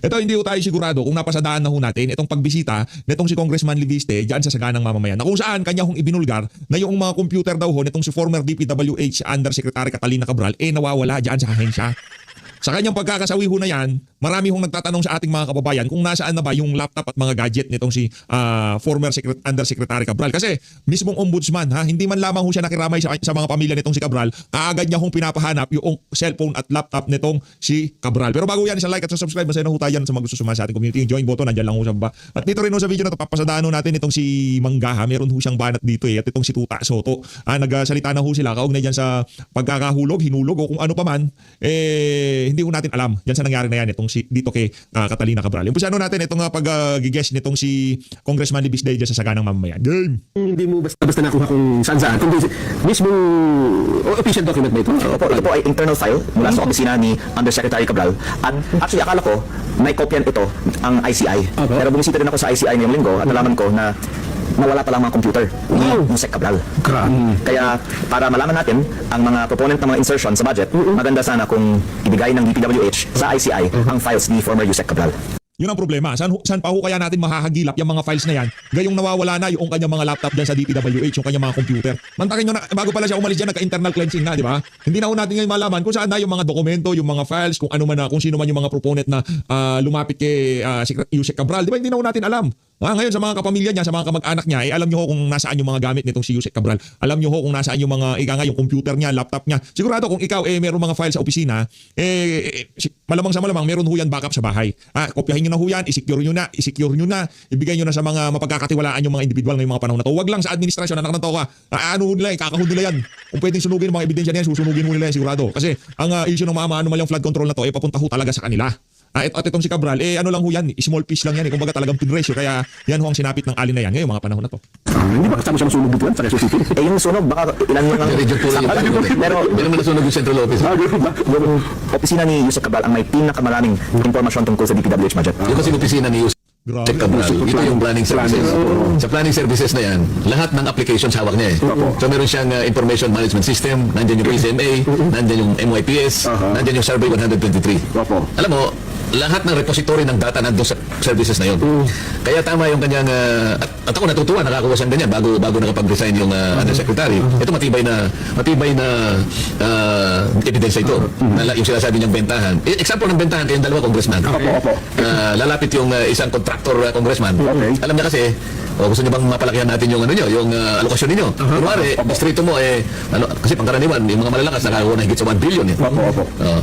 Ito hindi ho tayo sigurado kung napasadaan na ho natin itong pagbisita nitong si Congressman Liviste diyan sa Saganang Mamamayan. Na kung saan kanya hong ibinulgar na yung mga computer daw ho nitong si former DPWH Undersecretary Catalina Cabral nawawala diyan sa ahensya. Sa kanyang pagkakasawi ho na yan, marami hong nagtatanong sa ating mga kababayan kung nasaan na ba yung laptop at mga gadget nitong si former Undersecretary Cabral. Kasi mismong ombudsman, hindi man lamang ho siya nakiramay sa mga pamilya nitong si Cabral, agad niya hong pinapahanap yung cellphone at laptop nitong si Cabral. Pero bago yan, isa like at sa subscribe, masaya na ho tayo sa mga gusto sumama sa ating community. Yung join button, nandyan lang ho sa baba. At dito rin ho sa video na ito, papasadaan ho natin itong si Manggaha. Meron ho siyang banat dito at itong si Tuta Soto. Nagsalita na ho sila kaugnay dyan sa pagkakahulog, hinulog o kung ano pa man, hindi ho natin alam yan sa nangyari na yan itong dito kay Catalina Cabral. Umpisahan natin itong pag-guess nitong si Congressman Liviste dyan sa Saganang Mamamayan. Game! Hindi mo basta nakuha kung saan-saan. Kundi mismong official document ba ito? Opo, ito po ay internal file mula sa opisina ni Undersecretary Cabral. At actually, akala ko, may kopyan ito ang ICI. Okay. Pero bumisita rin ako sa ICI ngayong linggo at nalaman ko na nawala pa lang mga computer ni Sec Cabral. Kaya para malaman natin ang mga proponent ng mga insertion sa budget, maganda sana kung ibigay ng DPWH sa ICI ang files ni former Yusek Cabral. Yun ang problema. Saan pa ho kaya natin mahahagilap yung mga files na yan? Gayong nawawala na yung kanyang mga laptop dyan sa DPWH, yung kanyang mga computer. Mantakin nyo na, bago pala siya umalis dyan, nagka-internal cleansing na, di ba? Hindi na ho natin ngayon malaman kung saan na yung mga dokumento, yung mga files, kung ano man na, kung sino man yung mga proponent na lumapit kay Yusek Cabral. Di ba? Hindi na ho natin alam. Ngayon sa mga kapamilya niya, sa mga kamag-anak niya, alam niyo ho kung nasaan yung mga gamit nitong si Yusek Cabral. Alam niyo ho kung nasaan yung mga yung computer niya, laptop niya. Sigurado kung ikaw meron mga files sa opisina, malamang sa malamang meron ho yan backup sa bahay. Kopyahin niyo na ho yan, i-secure niyo na, ibigay niyo na sa mga mapagkakatiwalaan yung mga individual ngayong mga panahon na to. Wag lang sa administrasyon, anak ng tao ka. Ano nila, kakahon nila yan. Kung pwedeng sunugin yung mga ebidensya niyan, susunugin ho nila yan sigurado. Kasi ang issue ng mga anomalyang flood control na to papunta ho talaga sa kanila. At itong si Cabral, ano lang ho yan, small piece lang yan. Kumbaga talagang pinresyo. Kaya yan ho ang sinapit ng alin na yan ngayong mga panahon na to. Hindi ba kasama siya masunog dito yan sa Quezon City? Yung sunog, baka ilan mo lang. Region 2 lang yung Pero hindi naman nasunog yung central office. yung opisina ni Yusek Cabral ang may pinakamaraming impormasyon tungkol sa DPWH budget. Yung kasi opisina ni Yusek Grabe. Cabral, ito yung planning services. Sa planning services na yan, lahat ng applications hawak niya So meron siyang information management system, nandiyan yung PCMA, nandiyan yung MYPS, nandiyan yung Survey 123. Alam mo, lahat ng repository ng data nandun sa services na yun. Kaya tama yung kanyang at ako natutuwa nakakuha siyang ganyan bago nakapag-resign yung undersecretary. Ito matibay na ebidensya ito. Yung sinasabi niyang bentahan. Example ng bentahan kayong dalawa congressman. Lalapit yung isang contractor congressman. Alam niya kasi gusto niyo bang mapalakihan natin yung yung alokasyon ninyo? Kunwari, distrito mo kasi pangkaraniwan yung mga malalakas nakakuha na higit sa 1 billion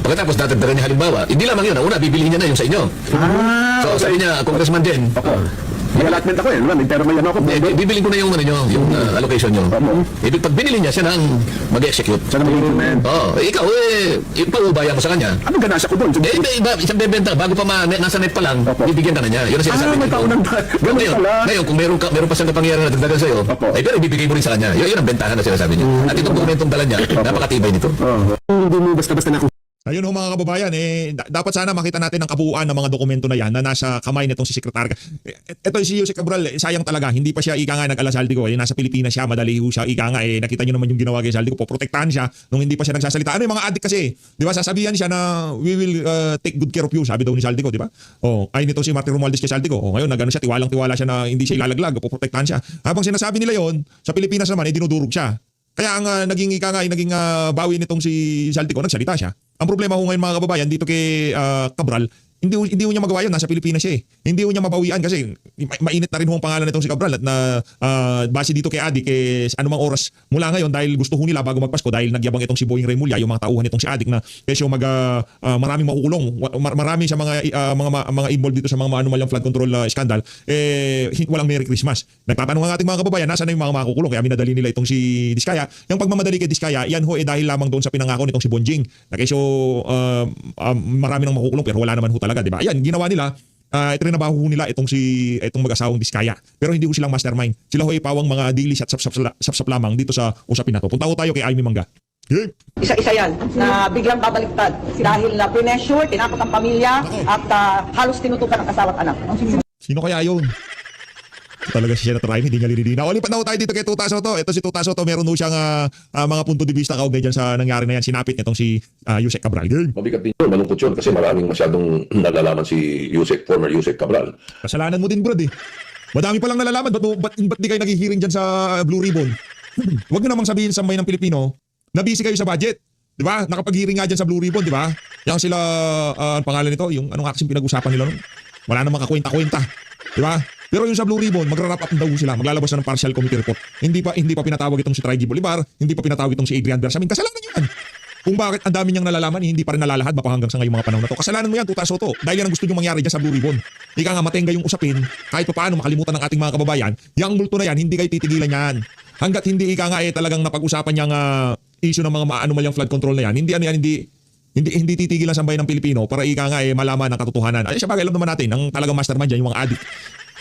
pagkatapos dadagdagan niya halimbawa, hindi lamang yun, una bibilihin niya na yung sa inyo. So sabi niya, congressman din, May allotment ako pero may ano ako. bibiling ko na yung yung allocation nyo. Ibig pag binili niya, siya na ang mag-execute. Sana mag-implement. Ikaw ipaubaya mo sa kanya. Anong ganasya ko doon? Isang bebenta, bago pa nasa net pa lang, bibigyan ka na niya. Yun ang sinasabi may taunang ganun pala. Ngayon, kung meron pa siyang kapangyarihan na dagdagan sa'yo, pero ibibigay mo rin sa kanya. Yun ang bentahan na sinasabi niya. At itong dokumentong dala niya, napakatibay nito. Hindi mo basta-basta nakuha. Ayun ho mga kababayan, dapat sana makita natin ang kabuuan ng mga dokumento na yan na nasa kamay nitong si Secretary. Ito si Yusek Cabral, sayang talaga, hindi pa siya nag-ala Saldico. Nasa Pilipinas siya, madali ho siya nakita niyo naman yung ginawa kay Saldico, poprotektahan siya nung hindi pa siya nagsasalita. Ano yung mga adik kasi, di ba, sasabihan siya na we will take good care of you, sabi daw ni Saldico, di ba? Ay nito si Martin Romualdez kay Saldico. Ngayon, nagano siya, tiwalang-tiwala siya na hindi siya ilalaglag, poprotektahan siya. Habang sinasabi nila yon, sa Pilipinas naman, dinudurog siya. Kaya ang naging bawi nitong si Saldico, nagsalita siya. Ang problema ko ngayon mga kababayan dito kay Cabral, hindi niya magawa yun, nasa Pilipinas siya Hindi niya mabawian kasi mainit na rin ho ang pangalan nitong si Cabral at na base dito kay Adik anumang oras mula ngayon dahil gusto ho nila bago magpasko dahil nagyabang itong si Boying Remulla, yung mga tauhan nitong si Adik na kesyo maraming makukulong, marami sa mga involved dito sa mga anomalyang flood control scandal, walang Merry Christmas. Nagtatanong ang ating mga kababayan, nasaan na yung mga makukulong? Kaya minadali nila itong si Diskaya. Yung pagmamadali kay Diskaya, yan ho dahil lamang doon sa pinangako nitong si Bonjing. Na kesyo marami nang makukulong pero wala naman ho talaga, di ba? Ayan, ginawa nila. Itrinabaho nila itong mag-asawang Diskaya. Pero hindi ko silang mastermind. Sila ho pawang mga dilis at sapsap lamang dito sa usapin na to. Punta ho tayo kay Amy Mangga. Yeah. Isa-isa yan na biglang babaliktad dahil na pressure, tinakot ang pamilya at halos tinutukan ang asawa at anak. Sino kaya yun? Talaga si Senator Raimi, hindi niya linilinaw. O, lipat na ho tayo dito kay Tuta Soto. Ito si Tuta Soto, meron ho siyang mga punto de vista kaugnay dyan sa nangyari na yan. Sinapit nitong si Yusek Cabral. Game. Mabigat din yun, malungkot yun kasi maraming masyadong nalalaman si former Yusek Cabral. Kasalanan mo din, Brad eh. Madami palang nalalaman. Ba't di kayo naghihiring dyan sa Blue Ribbon? Huwag nyo namang sabihin sa may ng Pilipino na busy kayo sa budget. Di ba? Nakapag-hearing nga dyan sa Blue Ribbon, di ba? Yung sila, ang pangalan nito, yung anong kasing pinag-usapan nila nun? Wala namang kakwenta-kwenta. Di ba? Pero yung sa Blue Ribbon, magra-wrap up daw sila. Maglalabas na ng partial committee report. Hindi pa pinatawag itong si Traigi Bolivar, hindi pa pinatawag itong si Adrian Bersamin. Kasalanan nyo yan. Kung bakit ang dami niyang nalalaman, hindi pa rin nalalahad pa hanggang sa ngayong mga panahon na to. Kasalanan mo yan, Tuta Soto. Dahil yan ang gusto nyo mangyari dyan sa Blue Ribbon. Ika nga matenga yung usapin, kahit pa paano makalimutan ng ating mga kababayan, yung multo na yan, hindi kayo titigilan yan. Hanggat hindi ika nga talagang napag-usapan niyang issue ng mga anomalyang flood control na yan, hindi titigilan sa bayan ng Pilipino para ika nga malaman ang katotohanan. Ay siya bagay, alam naman natin, ang talagang mastermind dyan, yung mga addict.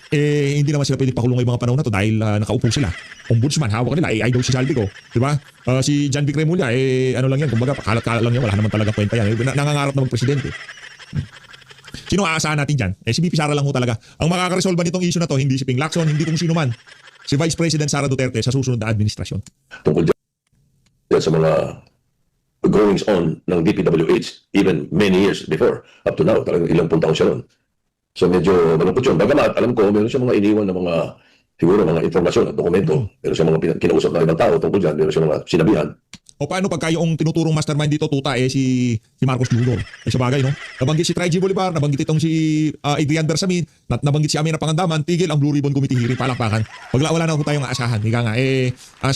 Hindi naman sila pwede pakulong ngayong mga panahon na to dahil nakaupo sila. Ombudsman, hawak nila, AI daw si Saldi ko. Diba? Si John Vic Remulla, ano lang yan, kumbaga, pakalat-kalat lang yan, wala naman talaga kwenta yan. Nangangarap na magpresidente. Sino aasahan natin dyan? Si BP Sara lang ho talaga. Ang makakaresolve nitong issue na to, hindi si Ping Lacson, hindi kung sino man. Si Vice President Sara Duterte sa susunod na administrasyon. Tungkol dyan sa mga goings on ng DPWH even many years before, up to now, talagang ilang pung taon siya nun. So medyo malungkot yun. Bagamat, alam ko, meron siya mga iniwan na mga, siguro mga informasyon at dokumento. Meron siya mga kinausap na ibang tao tungkol dyan. Meron siya mga sinabihan. O paano pagka yung tinuturong mastermind dito, Tuta, si Marcos Jr. Sa bagay, no? Nabanggit si Traigi Bolivar, nabanggit itong si Adrian Bersamin, nabanggit si Amina Pangandaman, tigil ang Blue Ribbon Committee hearing, palakpakan. Wala na ho tayong aasahan. Ika nga,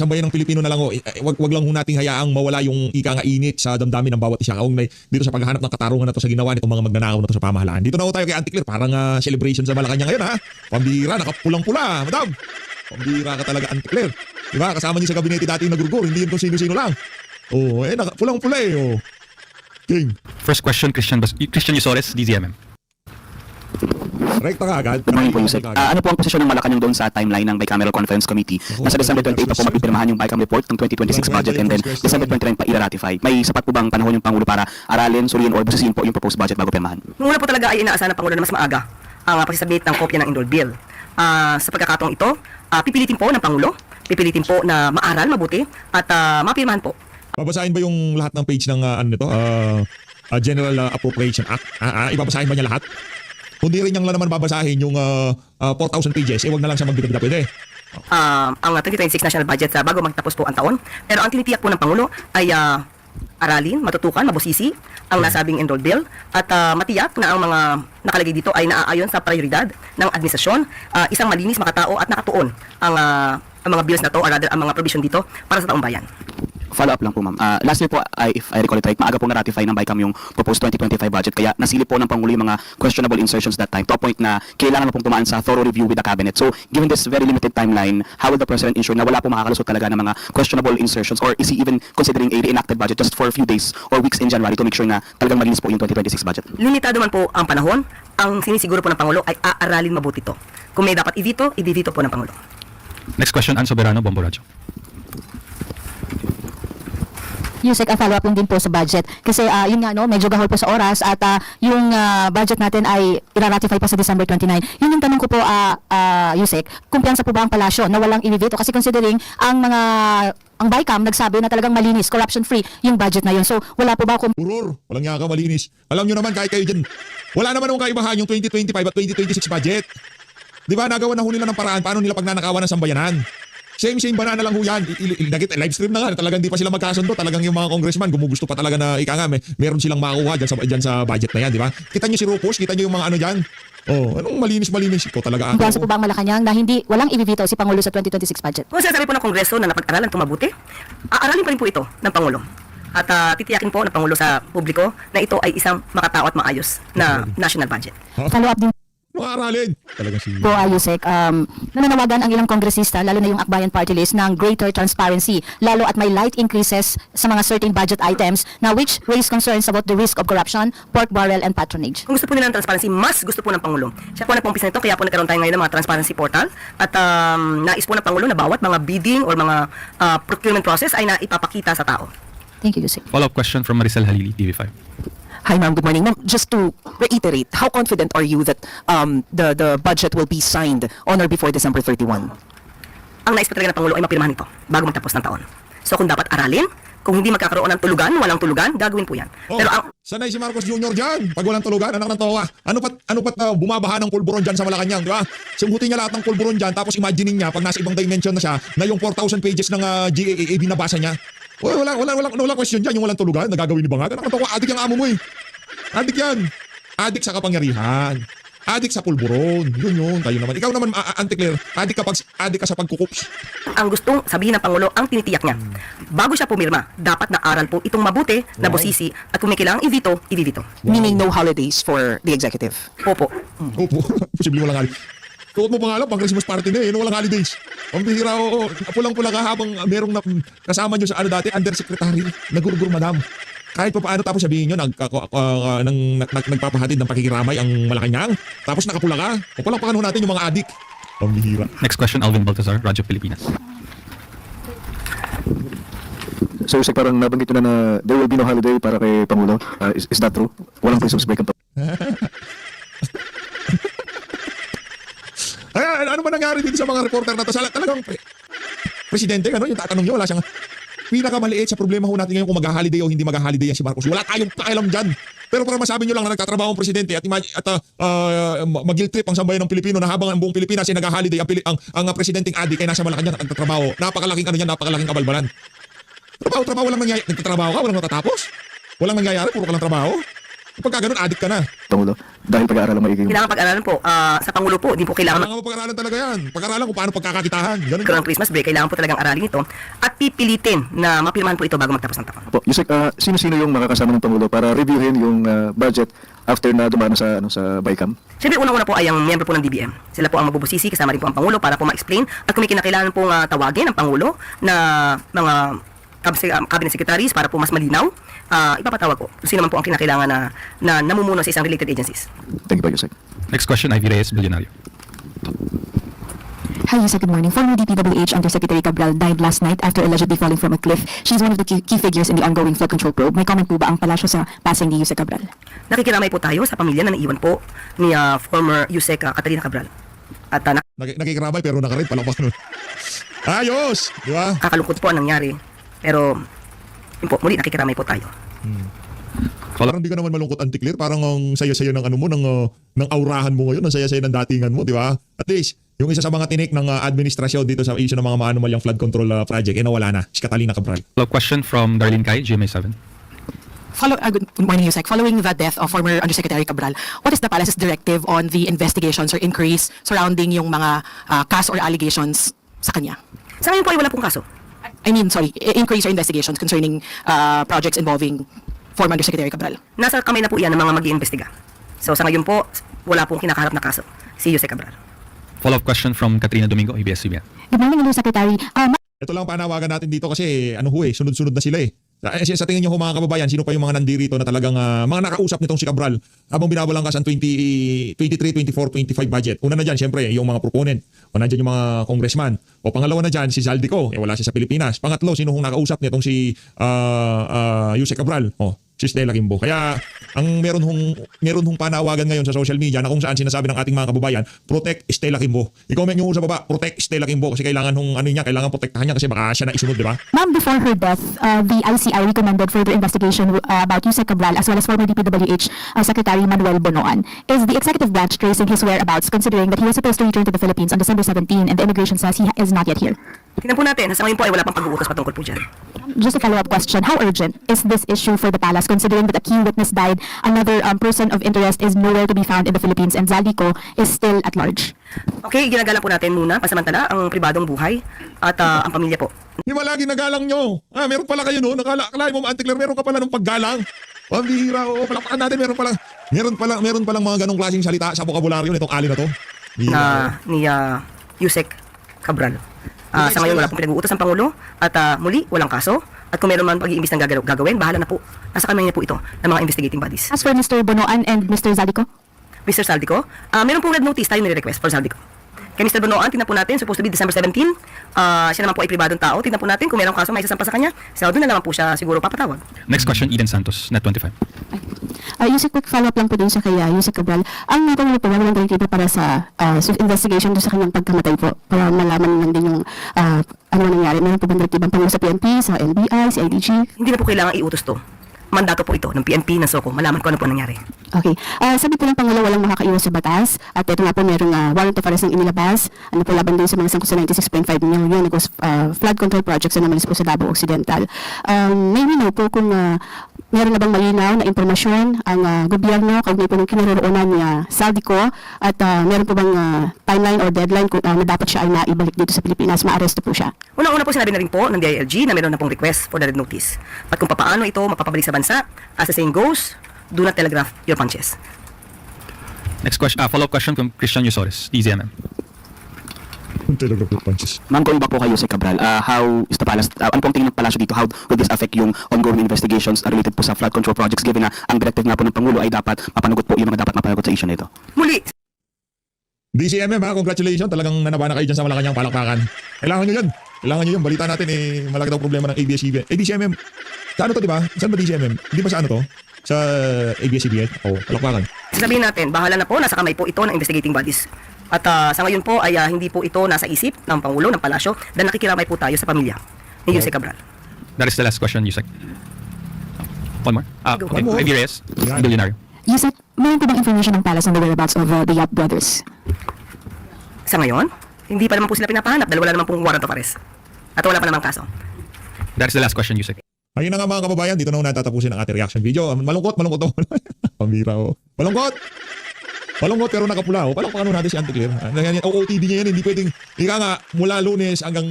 sa bayan ng Pilipino na lang ho, wag lang ho nating hayaang mawala yung ika nga init sa damdamin ng bawat isa. Kaugnay dito sa paghahanap ng katarungan na to sa ginawa nitong mga magnanakaw na to sa pamahalaan. Dito na ho tayo kay Auntie Claire, parang celebration sa Malacanang ngayon, ha? Pambira, nakapulang-pula, madam. Pambira ka talaga, Auntie Claire. Diba? Kasama niyo sa gabinete dati yung nagurgur, hindi yun kung sino-sino lang. Pulang-pula King. First question, Christian Yusores, DZMM. Rekta ka agad. Good morning po, Yusek. Ano po ang posisyon ng Malacanang doon sa timeline ng Bicameral Conference Committee na sa December 28 pa po mapipirmahan yung BICAM report ng 2026 budget and then December 29 pa i-ratify? May sapat po bang panahon yung Pangulo para aralin, suriin, or busisin po yung proposed budget bago pirmahan? Nung una po talaga ay inaasahan ng Pangulo na mas maaga ang pagsasabit ng kopya ng Indol Bill. Sa pagkakataong ito, pipilitin po ng Pangulo, pipilitin po na maaral, mabuti, at mapirmahan po. Babasahin ba yung lahat ng page ng General Appropriation Act? Ibabasahin ba niya lahat? Kundi rin niyang naman babasahin yung 4,000 pages, wag na lang siya magbida-bida pwede. Ang 2026 national budget bago magtapos po ang taon. Pero ang tinitiyak po ng Pangulo ay aralin, matutukan, mabusisi ang nasabing Enroll Bill at matiyak na ang mga nakalagay dito ay naaayon sa prioridad ng administrasyon, isang malinis, makatao at nakatuon ang mga bills na to, or rather ang mga provision dito para sa taong bayan. Follow up lang po, ma'am. Last year po, if I recall it right, maaga pong na-ratify ng BICAM yung proposed 2025 budget. Kaya nasilip po ng Pangulo yung mga questionable insertions that time to a point na kailangan na pong tumaan sa thorough review with the Cabinet. So, given this very limited timeline, how will the President ensure na wala po makakalusot talaga ng mga questionable insertions, or is he even considering a reenacted budget just for a few days or weeks in January to make sure na talagang malinis po yung 2026 budget? Limitado man po ang panahon. Ang sinisiguro po ng Pangulo ay aaralin mabuti to. Kung may dapat i-veto, i-veto po ng Pangulo. Next question, Ann Soberano, Bomboradio. Yusek, follow-up lang din po sa budget. Kasi yun nga, no, medyo gahol po sa oras at yung budget natin ay ira-ratify pa sa December 29. Yun yung tanong ko po, Yusek, kumpiyansa po ba ang palasyo na walang i-veto? Kasi considering ang BICAM nagsabi na talagang malinis, corruption-free yung budget na yun. So, wala po ba Puror, walang yaka, malinis. Alam nyo naman, kahit kayo dyan, wala naman akong kaibahan yung 2025 at 2026 budget. Di ba, nagawa na ho nila ng paraan paano nila pagnanakawan ng sambayanan. Same banana lang ho yan. Live stream na nga. Talagang di pa sila magkasundo. Talagang yung mga congressman gumugusto pa talaga na meron silang makuha dyan sa budget na yan, di ba? Kita nyo si Rupos, kita nyo yung mga ano dyan. Anong malinis. Ikaw talaga. kumpiyansa po ba ang Malacanang na walang i-veto si Pangulo sa 2026 budget? Kung sinasabi po ng Kongreso na napag-aralan ito mabuti, aaralin pa rin po ito ng Pangulo. At titiyakin po ng Pangulo sa publiko na ito ay isang makatao at maayos na national budget. Follow-up din Aralin. Talaga si... po, Yusek, nananawagan ang ilang kongresista, lalo na yung Akbayan Party List, ng greater transparency, lalo at may light increases sa mga certain budget items na which raise concerns about the risk of corruption, pork barrel, and patronage. Kung gusto po nila ng transparency, mas gusto po ng Pangulo. Siya po nagpumpisa nito, kaya po nagkaroon tayo ngayon ng mga transparency portal. At nais po ng Pangulo na bawat mga bidding or mga procurement process ay naipapakita sa tao. Thank you, Yusek. Follow-up question from Maricel Halili, TV5. Hi, ma'am. Good morning. Ma'am, just to reiterate, how confident are you that the budget will be signed on or before December 31? Ang nais po talaga ng Pangulo ay mapirmahan ito bago magtapos ng taon. So kung dapat aralin, kung hindi magkakaroon ng tulugan, walang tulugan, gagawin po yan. Oh, Pero ang sanay si Marcos Jr. dyan. Pag walang tulugan, anak ng towa. Ano pat bumabaha ng pulburon dyan sa Malacanang, di ba? Sunggutin niya lahat ng pulburon dyan, tapos imagining niya, pag nasa ibang dimension na siya, na yung 4,000 pages ng GAA binabasa niya. Wala question dyan, yung walang tulugan, nagagawin ni Bangag. Anak ng towa, adik yung amo mo eh. Adik yan. Adik sa kapangyarihan. Adik sa pulburon. Yun, tayo naman. Ikaw naman, Auntie Claire, adik ka sa pagkukups. ang gustong sabihin ng Pangulo, ang tinitiyak niya. Bago siya pumirma, dapat na-aral po itong mabuti, na bosisi, at kung may kailangang i-veto, i-veto. Meaning no holidays for the executive. Opo. Opo, posible walang holidays. Tuot mo pa nga lang, pang Christmas party na walang holidays. Ang bihira, pulang-pula ka habang merong kasama nyo sa dati, undersecretary, nagurugur madam. Kahit pa paano tapos sabihin nyo, nagpapahatid ng pakikiramay ang Malacanang, tapos nakapula ka. O palang pakano natin yung mga adik. Ang bihira. Next question, Alvin Baltazar, Radyo Pilipinas. So, Yusek, parang nabanggit ko na there will be no holiday para kay Pangulo. Is that true? Walang Christmas break ang Ay, ano ba nangyari dito sa mga reporter na to? Talagang presidente, yung tatanong nyo, wala siyang pinakamaliit sa problema ho natin ngayon kung mag-holiday o hindi mag-holiday yan si Marcos. Wala tayong pakialam dyan. Pero para masabi nyo lang na nagtatrabaho ang presidente at mag-guilt trip ang sambayan ng Pilipino na habang ang buong Pilipinas ay nag-holiday, ang presidenteng adik ay nasa Malacanang at nagtatrabaho. Napakalaking kabalbalan. Trabaho lang nangyayari. Nagtatrabaho ka, walang natatapos. Walang nangyayari, puro ka lang trabaho. Pagka ganun, adik ka na. Pangulo, dahil pag-aaral maigi yung... Kailangan pag-aralan po. Sa Pangulo po, di po kailangan Kailangan mo pag-aralan talaga yan. Pag-aralan kung paano pagkakakitahan. Ganun magkaroon ng Christmas break. Kailangan po talagang aralin ito at pipilitin na mapirmahan po ito bago magtapos ng taon. Po, Yusek, sino-sino yung makakasama ng Pangulo para reviewin yung budget after na dumano sa BICAM? Siyempre, unang-una po ay ang miyembro po ng DBM. Sila po ang magbubusisi, kasama rin po ang Pangulo para po ma-explain at kung may kinakailangan pong tawagin ng Pangulo na mga cabinet secretaries para po mas malinaw, ipapatawag ko. Kung sino man po ang kinakailangan na namumuno sa isang related agencies. Thank you po, Yusek. Next question, Ivy Reyes, Billionario. Hi, Yusek. Good morning. Former DPWH Undersecretary Cabral died last night after allegedly falling from a cliff. She's one of the key figures in the ongoing flood control probe. May comment po ba ang palasyo sa passing ni Yusek Cabral? Nakikiramay po tayo sa pamilya na naiwan po ni former Yusek Catalina Cabral. At Nakikirabay pero nakarin pala pa. Ayos! Di ba? nakakalungkot po ang nangyari. Pero, yun po, muli nakikiramay po tayo. Parang di ka naman malungkot, Auntie Claire. Parang ang saya-saya ng ng aurahan mo ngayon, ang saya-saya ng datingan mo, di ba? At least, yung isa sa mga tinik ng administrasyon dito sa issue ng mga maanumalyang flood control project, nawala na. Si Catalina Cabral. Follow-up question from Darlene Kai, GMA7. Good morning, Yusek. Following the death of former Undersecretary Cabral, what is the Palace's directive on the investigations or inquiries surrounding yung mga kaso or allegations sa kanya? Sa ngayon po ay wala pong kaso. Inquiries or investigations concerning projects involving former Undersecretary Cabral. Nasa kamay na po yan ng mga mag-iimbestiga. So sa ngayon po, wala pong kinakaharap na kaso si Yusek Cabral. Follow-up question from Katrina Domingo, ABS-CBN. Good morning, Undersecretary. Ito lang panawagan natin dito kasi sunod-sunod na sila eh. Sa tingin niyo mga kababayan, sino pa yung mga nandirito na talagang mga nakausap nitong si Cabral habang binabalangkas ang 23, 24, 25 budget. Una na dyan, syempre, yung mga proponent. O nandyan yung mga congressman. O pangalawa na dyan, si Zaldico. Wala siya sa Pilipinas. Pangatlo, sino kung nakausap nitong si Yusek Cabral? Si Stella Kimbo. Kaya ang meron hong panawagan ngayon sa social media na kung saan sinasabi ng ating mga kababayan, protect Stella Kimbo. I-comment nyo sa baba, protect Stella Kimbo kasi kailangan kailangan protektahan niya kasi baka siya na isunod, di ba? Ma'am, before her death, the ICI recommended further investigation about Yusek Cabral as well as former DPWH Secretary Manuel Bonoan. Is the executive branch tracing his whereabouts considering that he was supposed to return to the Philippines on December 17 and the immigration says he is not yet here? Tingnan po natin, sa ngayon po ay wala pang pag-uutos patungkol po dyan. Just a follow-up question. How urgent is this issue for the palace considering that a key witness died, another person of interest is nowhere to be found in the Philippines, and Zaldico is still at large? Okay, ginagalang po natin muna pasamantala ang pribadong buhay at ang pamilya po. Di ba lagi nagalang nyo? Meron pala kayo no? Nakalain mo, Auntie Claire, meron ka pala ng paggalang. Ang bihira, palakpakan natin, meron palang mga ganong klaseng salita sa vokabularyo nitong ali na to. Ni Yusek Cabral. Sa ngayon wala pong pinag-uutos ng Pangulo at muli walang kaso at kung meron man pag-iimbis ng gagawin, bahala na po. Nasa kamay niya po ito ng mga investigating bodies. As for Mr. Bonoan and Mr. Zaldico? Mr. Zaldico, meron pong red notice tayo nire-request for Zaldico. Kay Mr. Bonoan, tingnan po natin, supposed to be December 17. Siya naman po ay pribadong tao. Tingnan po natin kung merong kaso may isasampa sa kanya. So doon na naman po siya siguro papatawag. Next question, Eden Santos, Net25. Yusek, quick follow-up lang po din sa kaya Yusek Cabral. Ang Pangulo po, walang direktiba para sa investigation doon sa kanyang pagkamatay po, para malaman lang din yung ano nangyari. Meron po bang direktibang Pangulo sa PNP, sa NBI, sa IDG? Hindi na po kailangan iutos to. Mandato po ito ng PNP, ng SOCO. Malaman ko ano po nangyari. Okay. Sabi po ng Pangulo, walang makakaiwas sa batas. At ito nga po, merong warrant of arrest ng inilabas. Ano po, laban din sa mga sangkot sa 96.5 million flood control projects na namalis po sa Davao Occidental. May we know po kung meron na bang malinaw na impormasyon ang gobyerno kaugnay po ng kinaroroonan ni Saldico at meron po bang timeline or deadline kung na dapat siya ay naibalik dito sa Pilipinas, maaresto po siya? Unang-una po sinabi na rin po ng DILG na meron na pong request for the red notice. At kung paano ito mapapabalik sa bansa, as the saying goes, do not telegraph your punches. Next question, follow-up question from Christian Yusores, DZMM. Telegraph punches. Ma'am, going back po kay Yusek Cabral, how is the palace, ano pong tingin ng palasyo dito, how will this affect yung ongoing investigations related po sa flood control projects given na ang directive nga po ng Pangulo ay dapat mapanagot po yung mga dapat mapanagot sa issue na ito? Muli, DCMM ha, congratulations. Talagang nanabana kayo dyan sa Malacanang palakpakan. Kailangan nyo yan. Kailangan nyo yan. Balita natin malaki daw problema ng ABS-CBN. DCMM. Sa ano to, di ba? Saan ba DCMM? Di ba sa ano to? Sa ABS-CBN? Oo, palakpakan. sasabihin natin, bahala na po, nasa kamay po ito ng investigating bodies. At sa ngayon po ay hindi po ito nasa isip ng Pangulo, ng Palasyo, dahil nakikiramay po tayo sa pamilya ni Yusek Cabral. That is the last question, Yusek. One more. Okay, One more. Ivy Reyes, Billionario. Yusek, meron po bang information ng palace on the whereabouts of the Yap brothers? Sa ngayon, hindi pa naman po sila pinapahanap dahil wala naman pong warrant of arrest. At wala pa namang kaso. That is the last question, Yusek. Ayun na nga mga kababayan, dito na natatapusin ang ating reaction video. Malungkot ako. Pambira ko. Malungkot pero nakapula. Palakpakan natin si Auntie Claire. OOTD niya yan, hindi pwedeng. Ika nga, mula Lunes hanggang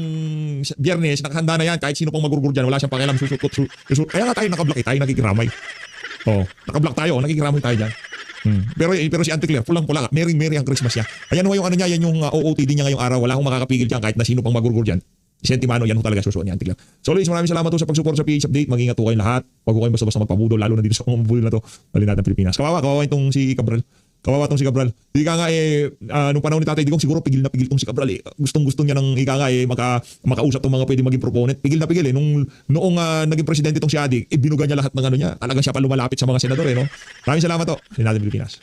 Biyernes, nakahanda na yan. Kahit sino pang magurgur dyan, wala siyang pakialam. Kaya nga tayo nakablock, tayo nakikiramay. Nakablock tayo, nakikiramay tayo dyan. Pero si Auntie Claire, pulang-pula. Merry ang Christmas niya. Ayan mo yung ano niya, yan yung OOTD niya ngayong araw. Wala akong makakapigil dyan kahit na sino pang magurgur dyan. Sentimano, yan ho talaga susuon ni Auntie Claire. So ladies, maraming salamat po sa pagsupport sa PH Update. Mag-ingat po kayong lahat. Huwag po kayong basta-basta magpabudol, lalo na dito sa mga budol na to. Mali natin Pilipinas. Kawawa itong si Cabral. Hindi ka nga nung panahon ni Tatay Digong, siguro pigil na pigil tong si Cabral Gustong-gusto niya ng makausap tong mga pwede maging proponent. Pigil na pigil Noong naging presidente tong si Adik, binuga niya lahat ng ano niya. Talagang siya pa lumalapit sa mga senador no. Maraming salamat to. Mali natin Pilipinas.